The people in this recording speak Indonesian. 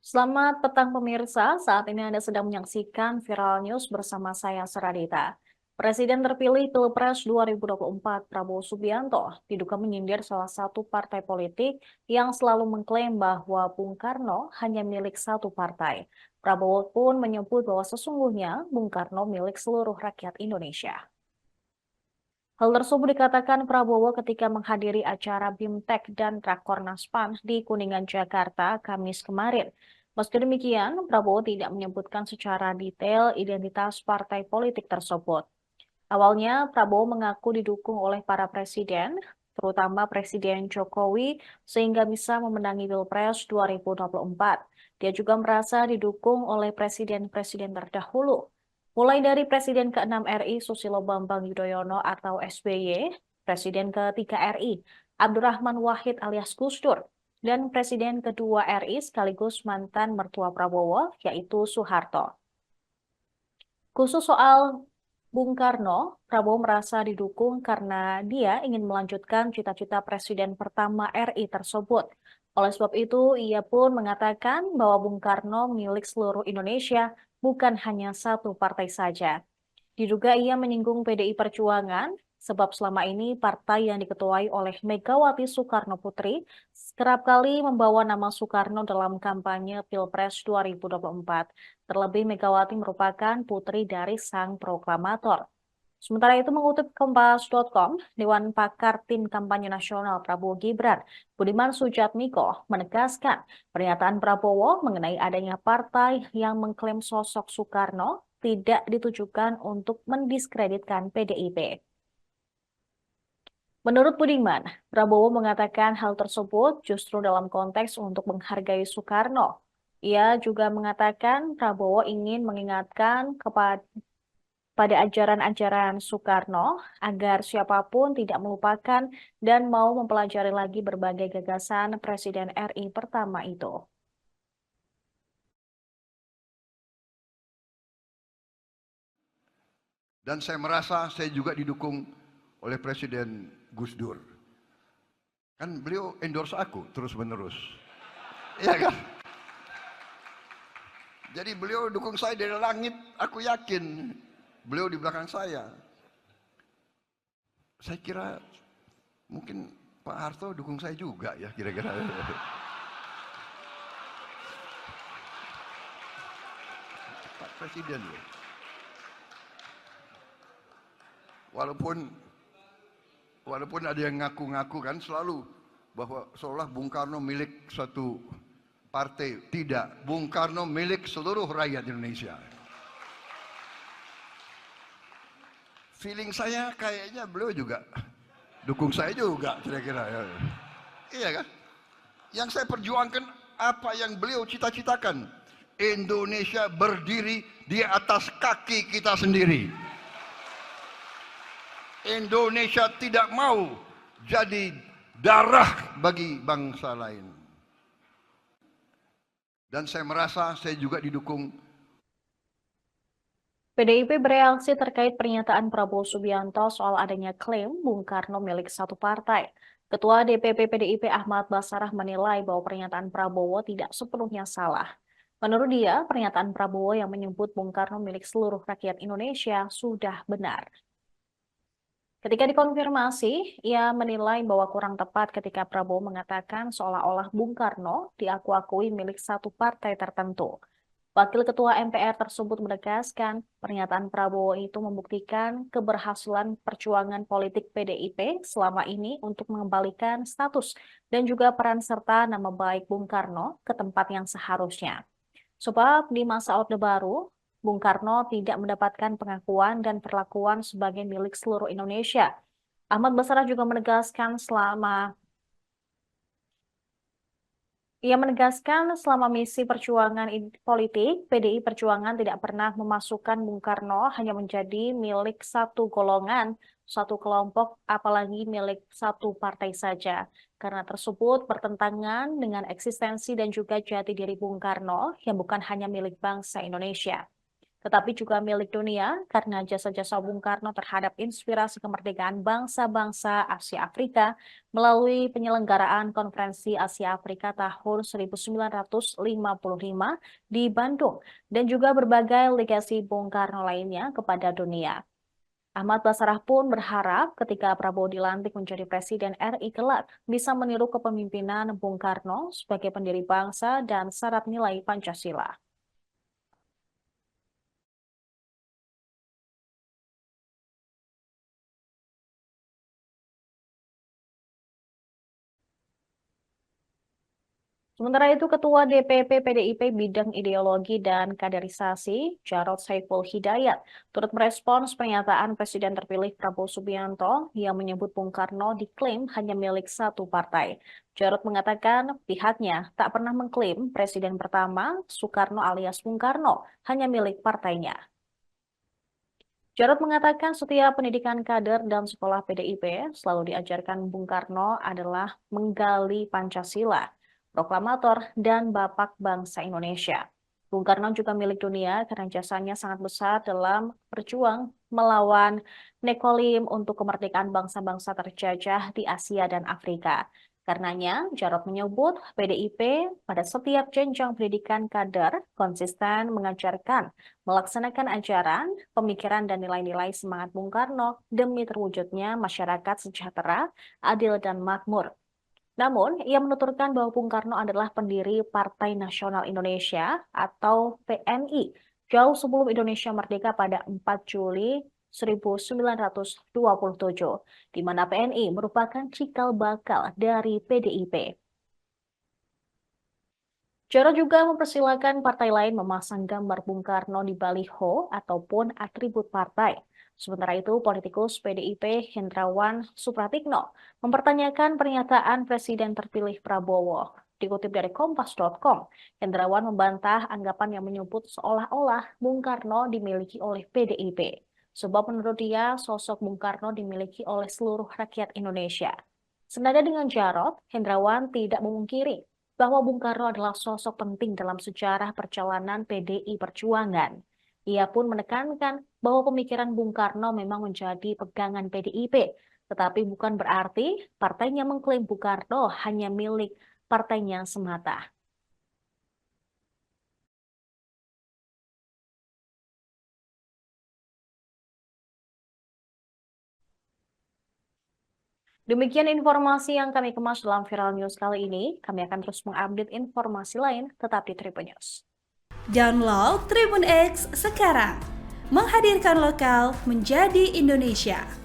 Selamat petang pemirsa, saat ini Anda sedang menyaksikan Viral News bersama saya Seradita. Presiden terpilih Pilpres 2024 Prabowo Subianto diduga menyindir salah satu partai politik yang selalu mengklaim bahwa Bung Karno hanya milik satu partai. Prabowo pun menyebut bahwa sesungguhnya Bung Karno milik seluruh rakyat Indonesia. Hal tersebut dikatakan Prabowo ketika menghadiri acara BIMTEK dan Rakornas PAN di Kuningan, Jakarta, Kamis kemarin. Meski demikian, Prabowo tidak menyebutkan secara detail identitas partai politik tersebut. Awalnya, Prabowo mengaku didukung oleh para presiden, terutama Presiden Jokowi, sehingga bisa memenangi Pilpres 2024. Dia juga merasa didukung oleh presiden-presiden terdahulu, mulai dari Presiden ke-6 RI Susilo Bambang Yudhoyono atau SBY, Presiden ke-3 RI Abdurrahman Wahid alias Gus Dur, dan Presiden kedua RI sekaligus mantan mertua Prabowo, yaitu Soeharto. Khusus soal Bung Karno, Prabowo merasa didukung karena dia ingin melanjutkan cita-cita Presiden pertama RI tersebut. Oleh sebab itu, ia pun mengatakan bahwa Bung Karno milik seluruh Indonesia, bukan hanya satu partai saja. Diduga ia menyinggung PDI Perjuangan, sebab selama ini partai yang diketuai oleh Megawati Soekarno Putri kerap kali membawa nama Soekarno dalam kampanye Pilpres 2024. Terlebih Megawati merupakan putri dari sang proklamator. Sementara itu mengutip Kompas.com, Dewan Pakar Tim Kampanye Nasional Prabowo Gibran, Budiman Sujatmiko, menegaskan pernyataan Prabowo mengenai adanya partai yang mengklaim sosok Soekarno tidak ditujukan untuk mendiskreditkan PDIP. Menurut Budiman, Prabowo mengatakan hal tersebut justru dalam konteks untuk menghargai Soekarno. Ia juga mengatakan Prabowo ingin mengingatkan pada ajaran-ajaran Soekarno agar siapapun tidak melupakan dan mau mempelajari lagi berbagai gagasan Presiden RI pertama itu. Dan saya merasa saya juga didukung oleh Presiden Gus Dur. Kan beliau endorse aku terus-menerus. Iya kan? Jadi beliau dukung saya dari langit, aku yakin. Beliau di belakang saya. Saya kira mungkin Pak Harto dukung saya juga ya kira-kira. Pak Presiden loh. Walaupun ada yang ngaku-ngaku kan selalu bahwa seolah Bung Karno milik suatu partai. Tidak, Bung Karno milik seluruh rakyat Indonesia. Feeling saya kayaknya beliau juga dukung saya juga kira-kira ya. Iya kan? Yang saya perjuangkan apa yang beliau cita-citakan. Indonesia berdiri di atas kaki kita sendiri. Indonesia tidak mau jadi darah bagi bangsa lain. Dan saya merasa saya juga didukung. PDIP bereaksi terkait pernyataan Prabowo Subianto soal adanya klaim Bung Karno milik satu partai. Ketua DPP PDIP Ahmad Basarah menilai bahwa pernyataan Prabowo tidak sepenuhnya salah. Menurut dia, pernyataan Prabowo yang menyebut Bung Karno milik seluruh rakyat Indonesia sudah benar. Ketika dikonfirmasi, ia menilai bahwa kurang tepat ketika Prabowo mengatakan seolah-olah Bung Karno diakui milik satu partai tertentu. Wakil Ketua MPR tersebut menegaskan pernyataan Prabowo itu membuktikan keberhasilan perjuangan politik PDIP selama ini untuk mengembalikan status dan juga peran serta nama baik Bung Karno ke tempat yang seharusnya. Sebab di masa Orde Baru, Bung Karno tidak mendapatkan pengakuan dan perlakuan sebagai milik seluruh Indonesia. Ahmad Basarah juga menegaskan selama misi perjuangan politik, PDI Perjuangan tidak pernah memasukkan Bung Karno hanya menjadi milik satu golongan, satu kelompok, apalagi milik satu partai saja. Karena tersebut bertentangan dengan eksistensi dan juga jati diri Bung Karno yang bukan hanya milik bangsa Indonesia. tetapi juga milik dunia karena jasa-jasa Bung Karno terhadap inspirasi kemerdekaan bangsa-bangsa Asia Afrika melalui penyelenggaraan Konferensi Asia Afrika tahun 1955 di Bandung dan juga berbagai legasi Bung Karno lainnya kepada dunia. Ahmad Basarah pun berharap ketika Prabowo dilantik menjadi Presiden RI kelak bisa meniru kepemimpinan Bung Karno sebagai pendiri bangsa dan syarat nilai Pancasila. Sementara itu, Ketua DPP PDIP Bidang Ideologi dan Kaderisasi, Jarod Saiful Hidayat, turut merespons pernyataan Presiden terpilih Prabowo Subianto yang menyebut Bung Karno diklaim hanya milik satu partai. Jarod mengatakan pihaknya tak pernah mengklaim Presiden pertama, Soekarno alias Bung Karno, hanya milik partainya. Jarod mengatakan setiap pendidikan kader dan sekolah PDIP selalu diajarkan Bung Karno adalah menggali Pancasila, proklamator, dan Bapak Bangsa Indonesia. Bung Karno juga milik dunia karena jasanya sangat besar dalam berjuang melawan Nekolim untuk kemerdekaan bangsa-bangsa terjajah di Asia dan Afrika. Karenanya, Jarod menyebut PDIP pada setiap jenjang pendidikan kader konsisten mengajarkan, melaksanakan ajaran, pemikiran, dan nilai-nilai semangat Bung Karno demi terwujudnya masyarakat sejahtera, adil, dan makmur. Namun, ia menuturkan bahwa Bung Karno adalah pendiri Partai Nasional Indonesia atau PNI jauh sebelum Indonesia merdeka pada 4 Juli 1927, di mana PNI merupakan cikal bakal dari PDIP. Jarod juga mempersilahkan partai lain memasang gambar Bung Karno di baliho ataupun atribut partai. Sementara itu, politikus PDIP Hendrawan Supratikno mempertanyakan pernyataan Presiden terpilih Prabowo. Dikutip dari Kompas.com, Hendrawan membantah anggapan yang menyebut seolah-olah Bung Karno dimiliki oleh PDIP. Sebab menurut dia, sosok Bung Karno dimiliki oleh seluruh rakyat Indonesia. Senada dengan Jarod, Hendrawan tidak memungkiri bahwa Bung Karno adalah sosok penting dalam sejarah perjalanan PDI Perjuangan. Ia pun menekankan bahwa pemikiran Bung Karno memang menjadi pegangan PDIP, tetapi bukan berarti partainya mengklaim Bung Karno hanya milik partainya semata. Demikian informasi yang kami kemas dalam Viral News kali ini. Kami akan terus mengupdate informasi lain, tetap di Tribun News. Download Tribun X sekarang, menghadirkan lokal menjadi Indonesia.